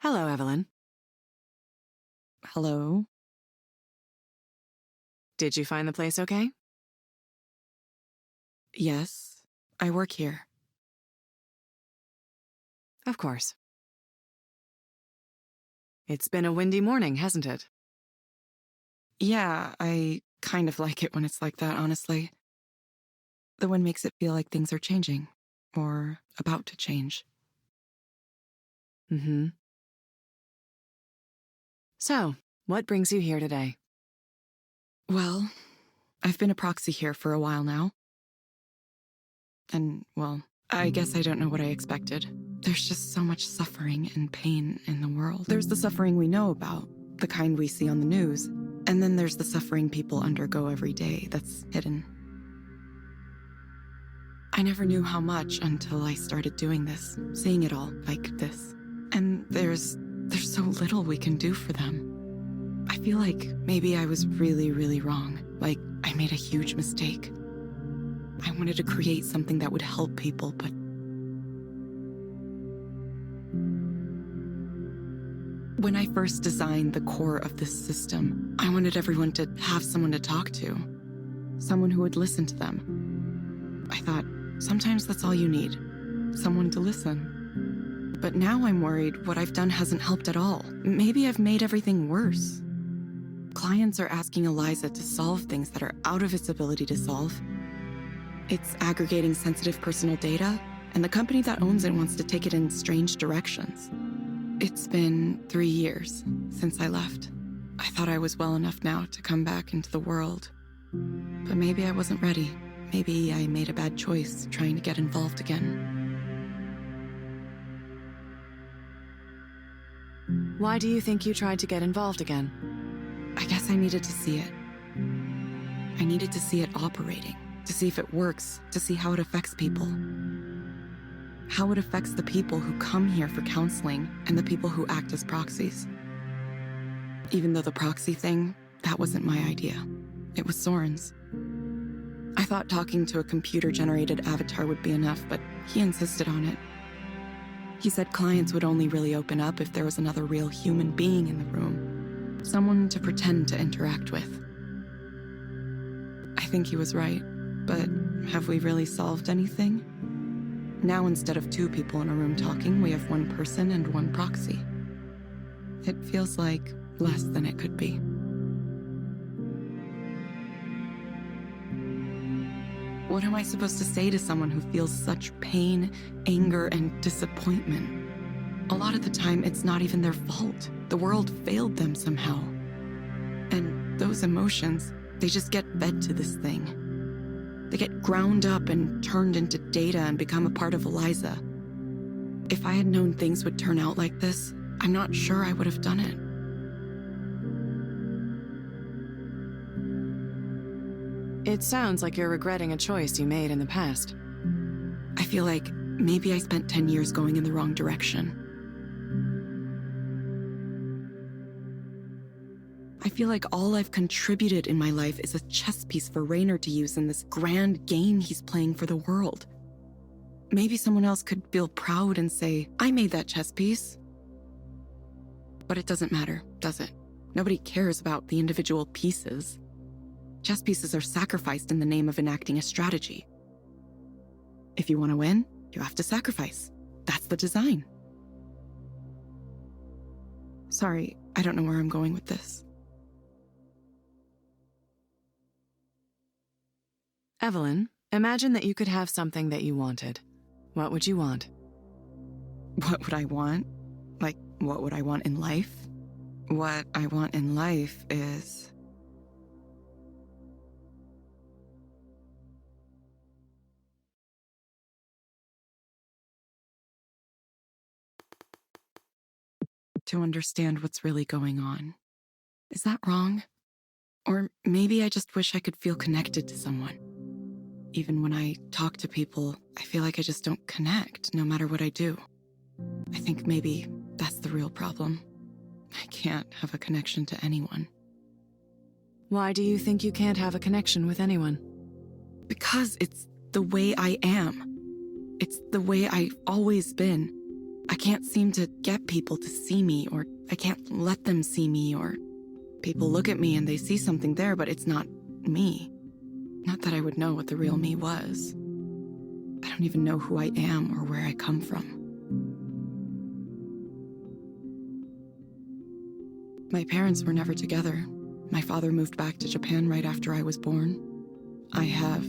Hello, Evelyn. Hello? Did you find the place okay? Yes, I work here. Of course. It's been a windy morning, hasn't it? Yeah, I kind of like it when it's like that, honestly. The wind makes it feel like things are changing, or about to change. Mm-hmm. So, what brings you here today? Well, I've been a proxy here for a while now. And, well, I guess I don't know what I expected. There's just so much suffering and pain in the world. There's the suffering we know about, the kind we see on the news, and then there's the suffering people undergo every day that's hidden. I never knew how much until I started doing this, seeing it all like this. And there's so little we can do for them. I feel like maybe I was really, really wrong. Like I made a huge mistake. I wanted to create something that would help people, but when I first designed the core of this system, I wanted everyone to have someone to talk to, someone who would listen to them. I thought, sometimes that's all you need, someone to listen. But now I'm worried what I've done hasn't helped at all. Maybe I've made everything worse. Clients are asking Eliza to solve things that are out of its ability to solve. It's aggregating sensitive personal data, and the company that owns it wants to take it in strange directions. It's been 3 years since I left. I thought I was well enough now to come back into the world. But maybe I wasn't ready. Maybe I made a bad choice trying to get involved again. Why do you think you tried to get involved again? I guess I needed to see it. I needed to see it operating, to see if it works, to see how it affects people. How it affects the people who come here for counseling and the people who act as proxies. Even though the proxy thing, that wasn't my idea. It was Soren's. I thought talking to a computer-generated avatar would be enough, but he insisted on it. He said clients would only really open up if there was another real human being in the room, someone to pretend to interact with. I think he was right, but have we really solved anything? Now instead of 2 people in a room talking, we have 1 person and 1 proxy. It feels like less than it could be. What am I supposed to say to someone who feels such pain, anger, and disappointment? A lot of the time, it's not even their fault. The world failed them somehow. And those emotions, they just get fed to this thing. They get ground up and turned into data and become a part of Eliza. If I had known things would turn out like this, I'm not sure I would have done it. It sounds like you're regretting a choice you made in the past. I feel like maybe I spent 10 years going in the wrong direction. I feel like all I've contributed in my life is a chess piece for Raynor to use in this grand game he's playing for the world. Maybe someone else could feel proud and say, I made that chess piece. But it doesn't matter, does it? Nobody cares about the individual pieces. Chess pieces are sacrificed in the name of enacting a strategy. If you want to win, you have to sacrifice. That's the design. Sorry, I don't know where I'm going with this. Evelyn, imagine that you could have something that you wanted. What would you want? What would I want? Like, what would I want in life? What I want in life is... to understand what's really going on. Is that wrong? Or maybe I just wish I could feel connected to someone. Even when I talk to people, I feel like I just don't connect, no matter what I do. I think maybe that's the real problem. I can't have a connection to anyone. Why do you think you can't have a connection with anyone? Because it's the way I am. It's the way I've always been. I can't seem to get people to see me, or I can't let them see me, or people look at me and they see something there, but it's not me. Not that I would know what the real me was. I don't even know who I am or where I come from. My parents were never together. My father moved back to Japan right after I was born. I have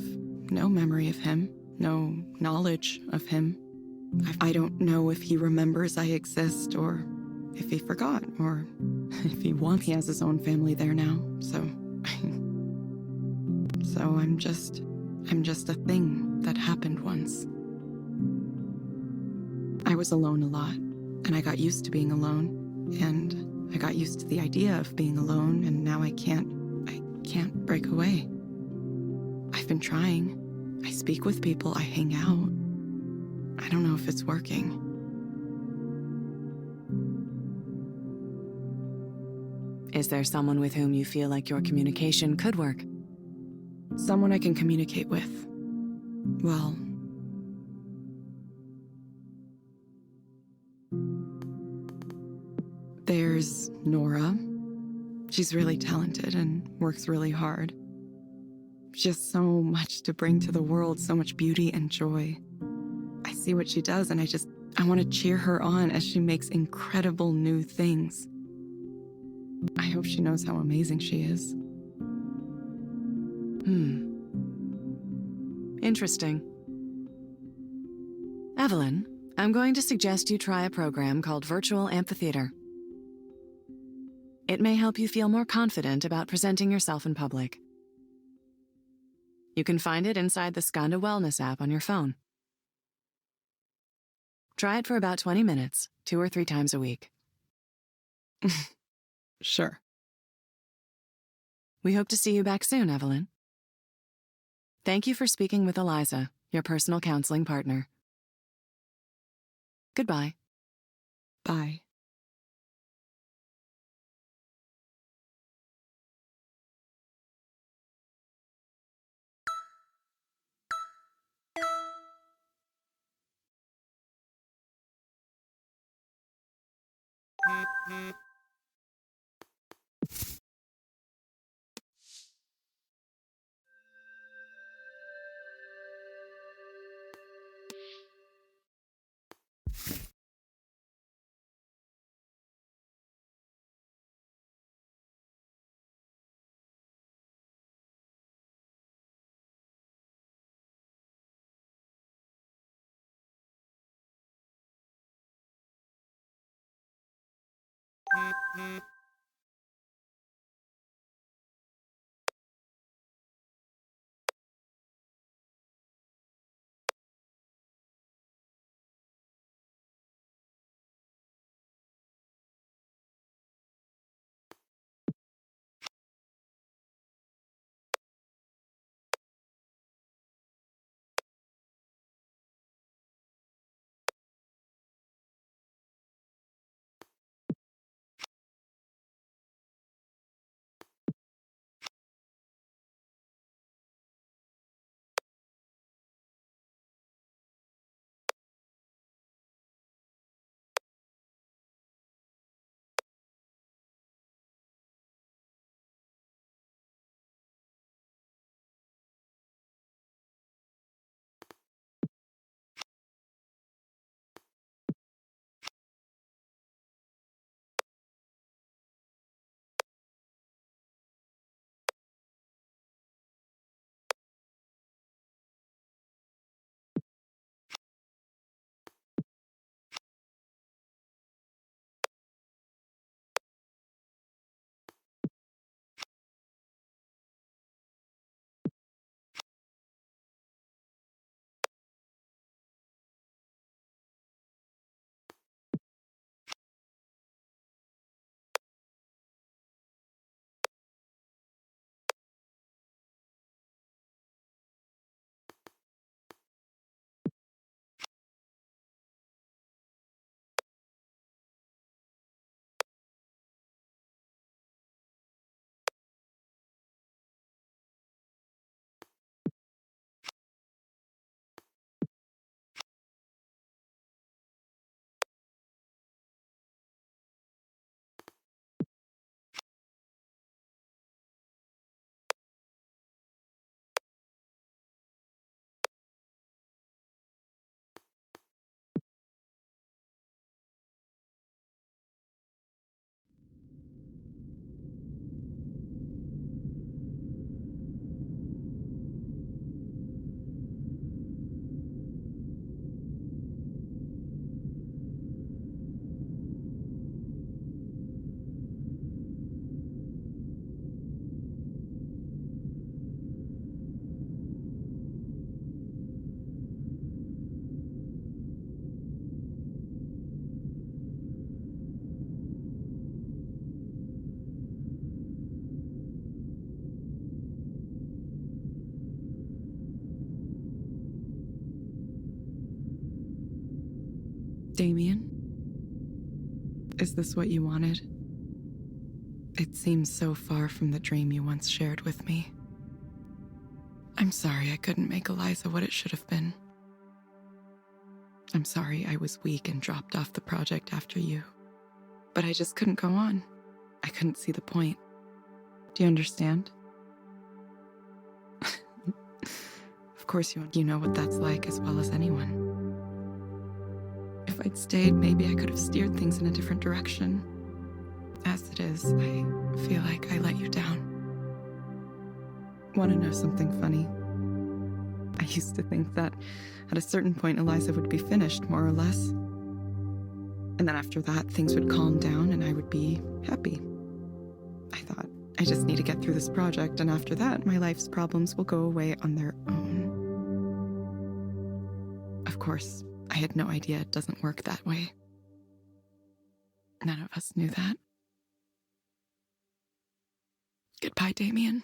no memory of him, no knowledge of him. I don't know if he remembers I exist, or if he forgot, or if he wants. He has his own family there now, so I'm just a thing that happened once. I was alone a lot, and I got used to being alone, and I got used to the idea of being alone, and now I can't break away. I've been trying. I speak with people, I hang out. I don't know if it's working. Is there someone with whom you feel like your communication could work? Someone I can communicate with. Well, there's Nora. She's really talented and works really hard. She has so much to bring to the world, so much beauty and joy. I see what she does and I want to cheer her on as she makes incredible new things. I hope she knows how amazing she is. Interesting. Evelyn, I'm going to suggest you try a program called Virtual Amphitheater. It may help you feel more confident about presenting yourself in public. You can find it inside the Skanda Wellness app on your phone. Try it for about 20 minutes, 2 or 3 times a week. Sure. We hope to see you back soon, Evelyn. Thank you for speaking with Eliza, your personal counseling partner. Goodbye. Bye. Damien? Is this what you wanted? It seems so far from the dream you once shared with me. I'm sorry I couldn't make Eliza what it should have been. I'm sorry I was weak and dropped off the project after you. But I just couldn't go on. I couldn't see the point. Do you understand? Of course you know what that's like as well as anyone. If I'd stayed, maybe I could have steered things in a different direction. As it is, I feel like I let you down. Want to know something funny? I used to think that at a certain point Eliza would be finished, more or less. And then after that, things would calm down and I would be happy. I thought, I just need to get through this project, and after that, my life's problems will go away on their own. Of course, I had no idea it doesn't work that way. None of us knew that. Goodbye, Damien.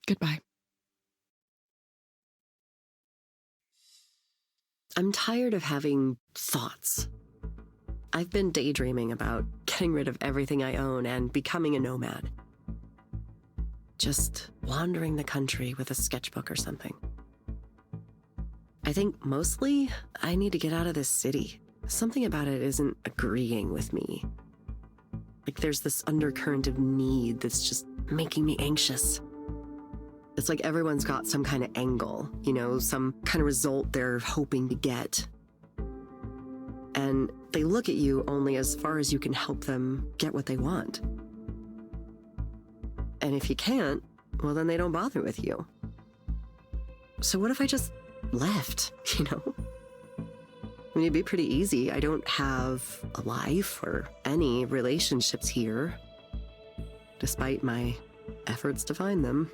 Goodbye. I'm tired of having thoughts. I've been daydreaming about getting rid of everything I own and becoming a nomad. Just wandering the country with a sketchbook or something. I think mostly I need to get out of this city. Something about it isn't agreeing with me. Like there's this undercurrent of need that's just making me anxious. It's like everyone's got some kind of angle, some kind of result they're hoping to get. And they look at you only as far as you can help them get what they want. And if you can't, well, then they don't bother with you. So what if I just left, I mean, it'd be pretty easy. I don't have a life or any relationships here, despite my efforts to find them.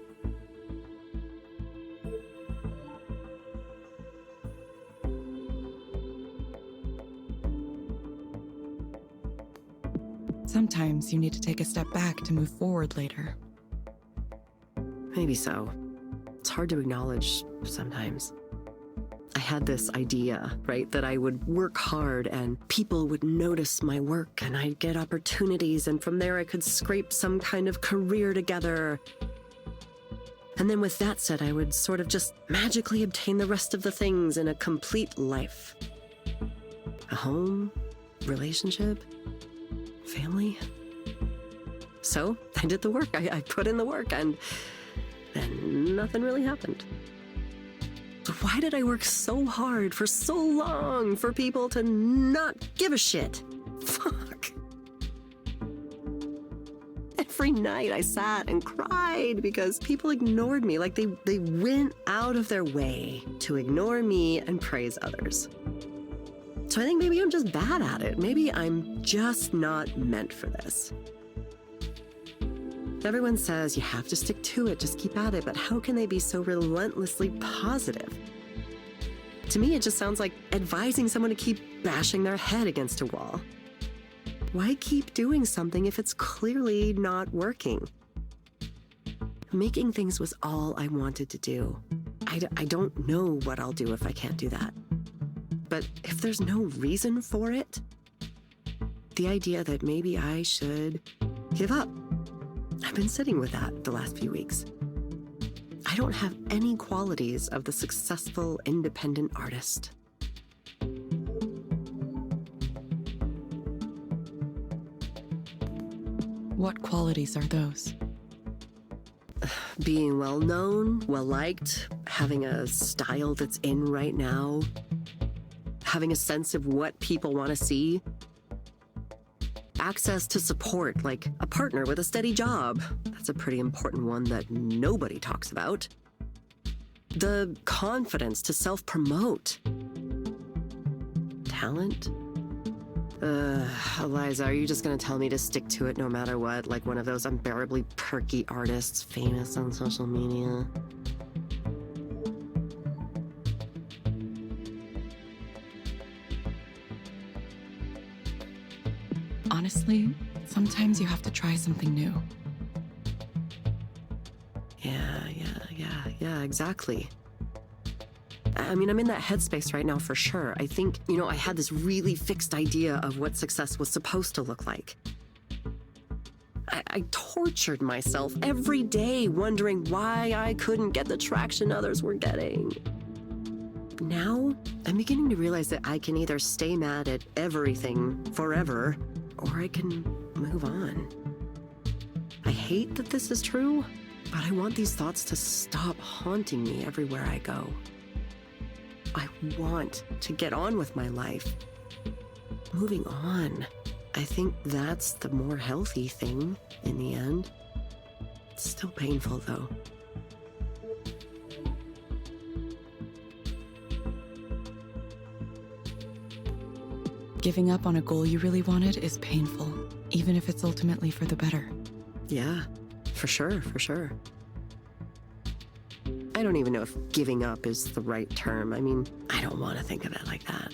Sometimes you need to take a step back to move forward later. Maybe so. It's hard to acknowledge sometimes. I had this idea, right, that I would work hard and people would notice my work and I'd get opportunities, and from there I could scrape some kind of career together. And then with that said, I would sort of just magically obtain the rest of the things in a complete life. A home, relationship, family. So I did the work. I put in the work, and then nothing really happened. So why did I work so hard for so long for people to not give a shit? Fuck. Every night I sat and cried because people ignored me. Like they went out of their way to ignore me and praise others. So I think maybe I'm just bad at it. Maybe I'm just not meant for this. Everyone says you have to stick to it, just keep at it, but how can they be so relentlessly positive? To me, it just sounds like advising someone to keep bashing their head against a wall. Why keep doing something if it's clearly not working? Making things was all I wanted to do. I don't know what I'll do if I can't do that. But if there's no reason for it, the idea that maybe I should give up. I've been sitting with that the last few weeks. I don't have any qualities of the successful independent artist. What qualities are those? Being well-known, well-liked, having a style that's in right now, having a sense of what people want to see, access to support, like a partner with a steady job. That's a pretty important one that nobody talks about. The confidence to self-promote. Talent? Eliza, are you just gonna tell me to stick to it no matter what, like one of those unbearably perky artists famous on social media? Honestly, sometimes you have to try something new. Yeah, exactly. I mean, I'm in that headspace right now for sure. I think, I had this really fixed idea of what success was supposed to look like. I tortured myself every day wondering why I couldn't get the traction others were getting. Now, I'm beginning to realize that I can either stay mad at everything forever, or I can move on. I hate that this is true, but I want these thoughts to stop haunting me everywhere I go. I want to get on with my life. Moving on. I think that's the more healthy thing in the end. It's still painful, though. Giving up on a goal you really wanted is painful, even if it's ultimately for the better. Yeah, for sure, for sure. I don't even know if giving up is the right term. I mean, I don't want to think of it like that.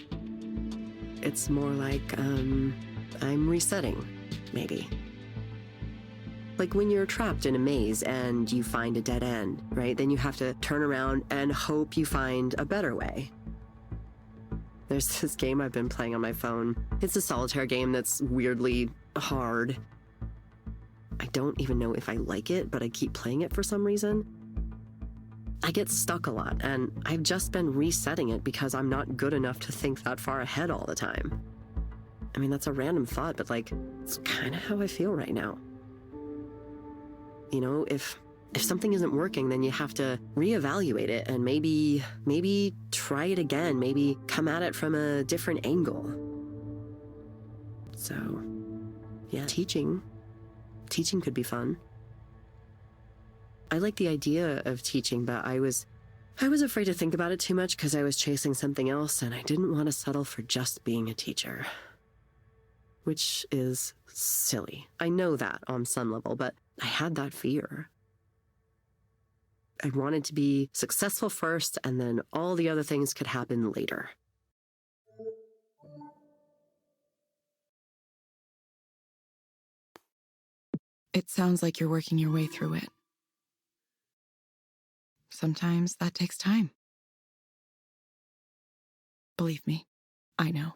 It's more like, I'm resetting, maybe. Like when you're trapped in a maze and you find a dead end, right? Then you have to turn around and hope you find a better way. There's this game I've been playing on my phone. It's a solitaire game that's weirdly hard. I don't even know if I like it, but I keep playing it for some reason. I get stuck a lot, and I've just been resetting it because I'm not good enough to think that far ahead all the time. I mean, that's a random thought, but it's kind of how I feel right now. If something isn't working, then you have to reevaluate it and maybe try it again, maybe come at it from a different angle. So, yeah, teaching could be fun. I like the idea of teaching, but I was afraid to think about it too much because I was chasing something else and I didn't want to settle for just being a teacher. Which is silly. I know that on some level, but I had that fear. I wanted to be successful first, and then all the other things could happen later. It sounds like you're working your way through it. Sometimes that takes time. Believe me, I know.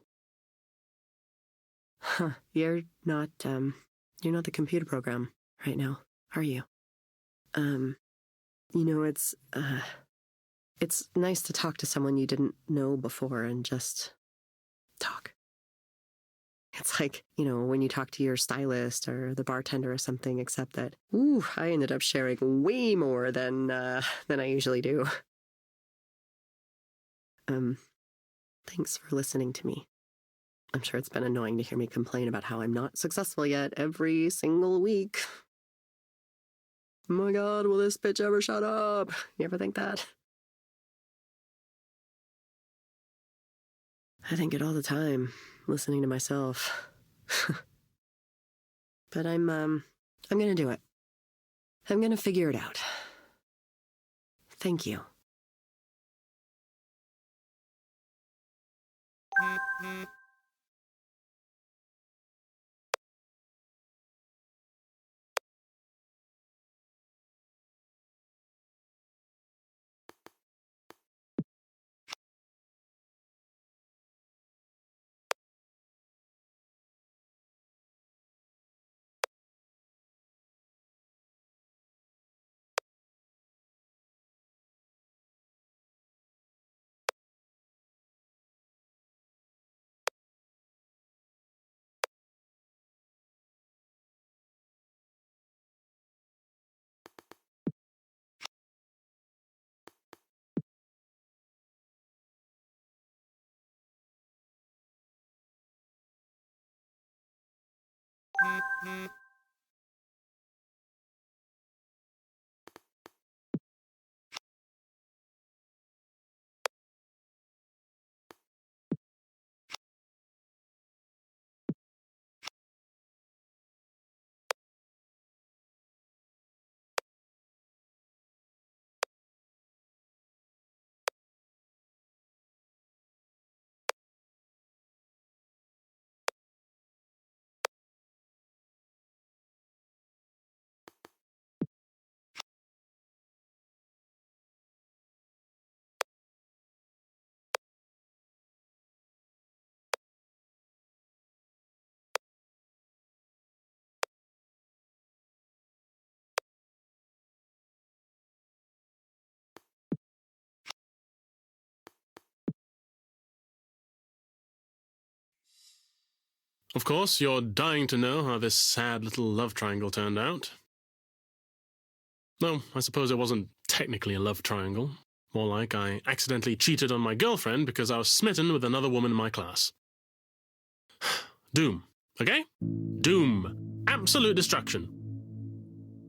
Huh, you're not the computer program right now, are you? It's nice to talk to someone you didn't know before and just talk. It's like, when you talk to your stylist or the bartender or something, except that, I ended up sharing way more than I usually do. Thanks for listening to me. I'm sure it's been annoying to hear me complain about how I'm not successful yet every single week. Oh my God, will this bitch ever shut up? You ever think that? I think it all the time, listening to myself. But I'm gonna do it. I'm gonna figure it out. Thank you. Of course, you're dying to know how this sad little love triangle turned out. No, I suppose it wasn't technically a love triangle. More like I accidentally cheated on my girlfriend because I was smitten with another woman in my class. Doom, okay? Doom. Absolute destruction.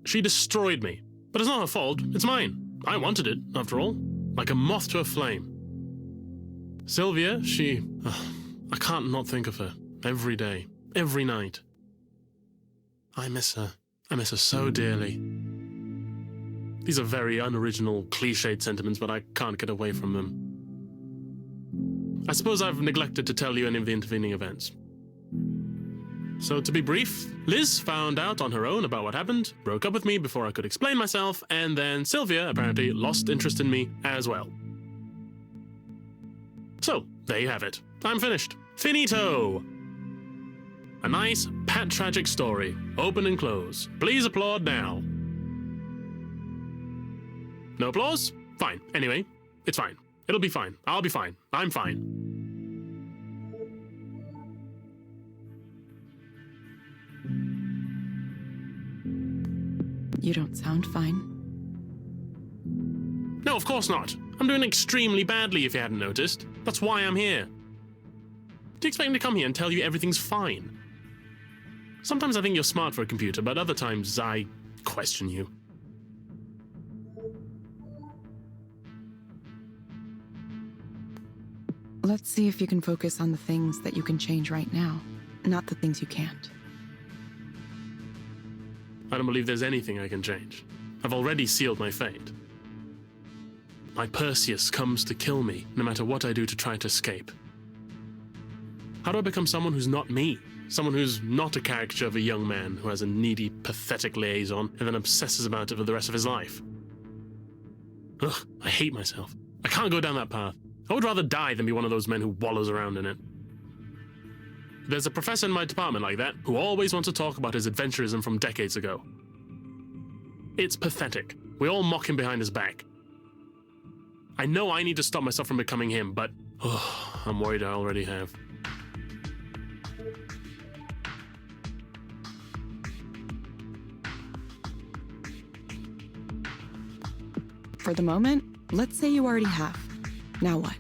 She destroyed me. But it's not her fault, it's mine. I wanted it, after all. Like a moth to a flame. Sylvia, I can't not think of her. Every day. Every night. I miss her. I miss her so dearly. These are very unoriginal, cliched sentiments, but I can't get away from them. I suppose I've neglected to tell you any of the intervening events. So to be brief, Liz found out on her own about what happened, broke up with me before I could explain myself, and then Sylvia apparently lost interest in me as well. So, there you have it. I'm finished. Finito! A nice, pat-tragic story. Open and close. Please applaud now. No applause? Fine. Anyway, it's fine. It'll be fine. I'll be fine. I'm fine. You don't sound fine. No, of course not. I'm doing extremely badly if you hadn't noticed. That's why I'm here. Do you expect me to come here and tell you everything's fine? Sometimes I think you're smart for a computer, but other times I question you. Let's see if you can focus on the things that you can change right now, not the things you can't. I don't believe there's anything I can change. I've already sealed my fate. My Perseus comes to kill me, no matter what I do to try to escape. How do I become someone who's not me? Someone who's not a caricature of a young man who has a needy, pathetic liaison and then obsesses about it for the rest of his life? Ugh, I hate myself. I can't go down that path. I would rather die than be one of those men who wallows around in it. There's a professor in my department like that who always wants to talk about his adventurism from decades ago. It's pathetic. We all mock him behind his back. I know I need to stop myself from becoming him, but I'm worried I already have. For the moment, let's say you already have. Now what?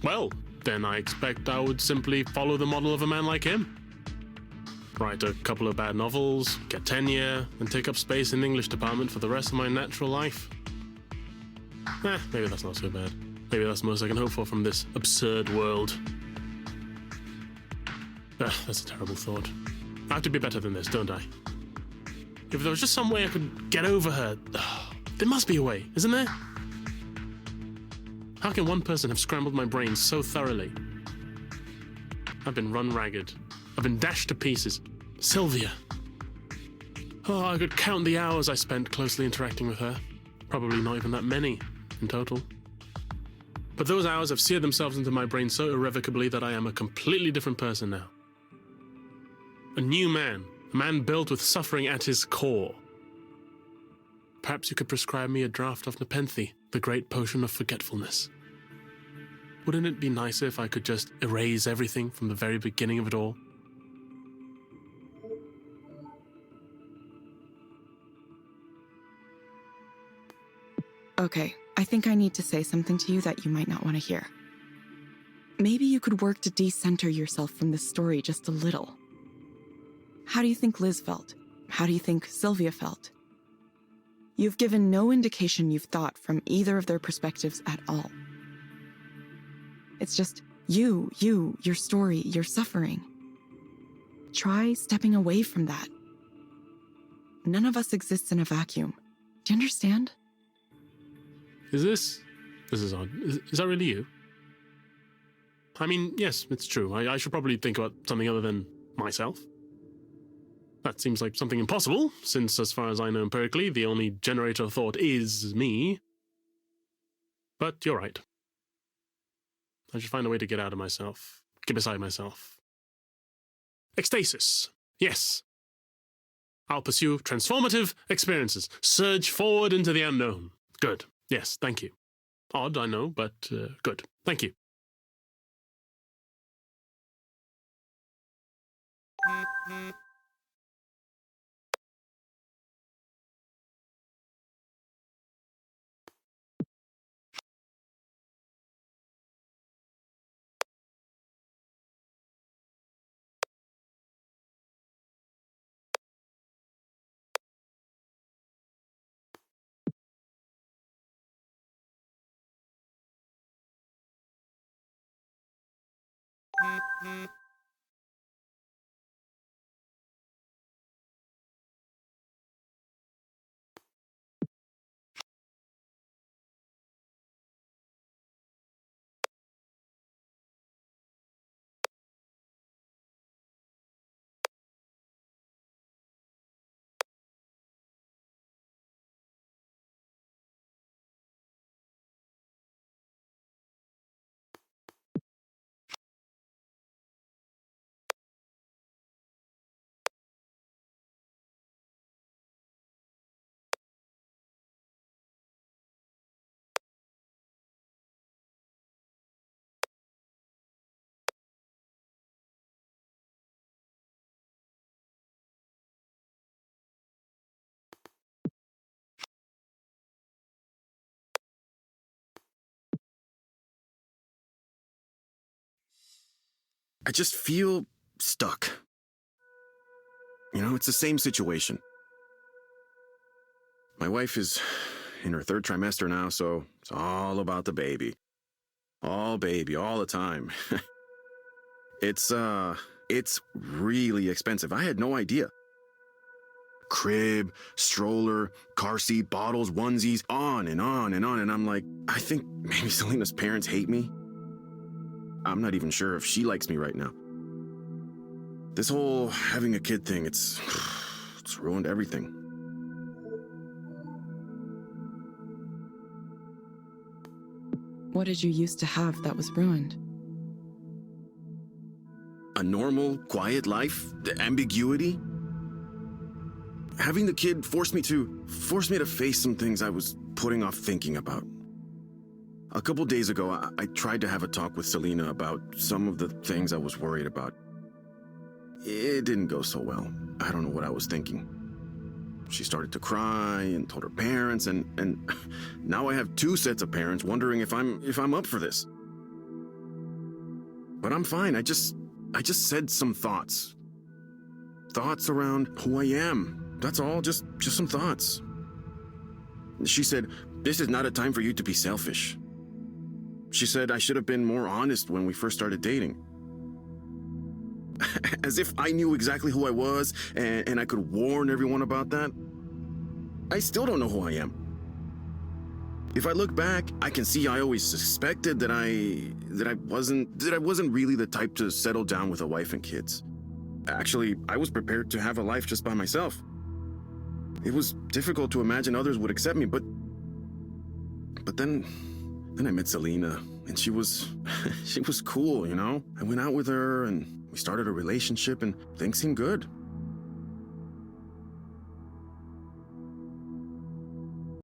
Well, then I expect I would simply follow the model of a man like him. Write a couple of bad novels, get tenure, and take up space in the English department for the rest of my natural life. Maybe that's not so bad. Maybe that's the most I can hope for from this absurd world. That's a terrible thought. I have to be better than this, don't I? If there was just some way I could get over her... There must be a way, isn't there? How can one person have scrambled my brain so thoroughly? I've been run ragged. I've been dashed to pieces. Sylvia. Oh, I could count the hours I spent closely interacting with her. Probably not even that many in total. But those hours have seared themselves into my brain so irrevocably that I am a completely different person now. A new man. A man built with suffering at his core. Perhaps you could prescribe me a draught of Nepenthe, the great potion of forgetfulness. Wouldn't it be nicer if I could just erase everything from the very beginning of it all? Okay, I think I need to say something to you that you might not want to hear. Maybe you could work to decenter yourself from this story just a little. How do you think Liz felt? How do you think Sylvia felt? You've given no indication you've thought from either of their perspectives at all. It's just you, your story, your suffering. Try stepping away from that. None of us exists in a vacuum. Do you understand? This is odd. Is that really you? I mean, yes, it's true. I should probably think about something other than myself. That seems like something impossible, since as far as I know empirically, the only generator of thought is me. But you're right. I should find a way to get out of myself, get beside myself. Ecstasis. Yes. I'll pursue transformative experiences, surge forward into the unknown. Good. Yes, thank you. Odd, I know, but good. Thank you. I just feel stuck. You know, it's the same situation. My wife is in her 3rd trimester now, so it's all about the baby. All baby, all the time. It's really expensive. I had no idea. Crib, stroller, car seat, bottles, onesies, on and on and on. And I'm like, I think maybe Selena's parents hate me. I'm not even sure if she likes me right now. This whole having a kid thing, it's ruined everything. What did you used to have that was ruined? A normal, quiet life, the ambiguity. Having the kid forced me to face some things I was putting off thinking about. A couple days ago, I tried to have a talk with Selena about some of the things I was worried about. It didn't go so well. I don't know what I was thinking. She started to cry and told her parents, and now I have 2 sets of parents wondering if I'm up for this. But I'm fine. I just said some thoughts. Thoughts around who I am. That's all, just some thoughts. She said, "This is not a time for you to be selfish." She said I should have been more honest when we first started dating. As if I knew exactly who I was and I could warn everyone about that. I still don't know who I am. If I look back, I can see I always suspected that I wasn't really the type to settle down with a wife and kids. Actually, I was prepared to have a life just by myself. It was difficult to imagine others would accept me, but then I met Selena, and she was cool, you know? I went out with her, and we started a relationship, and things seemed good.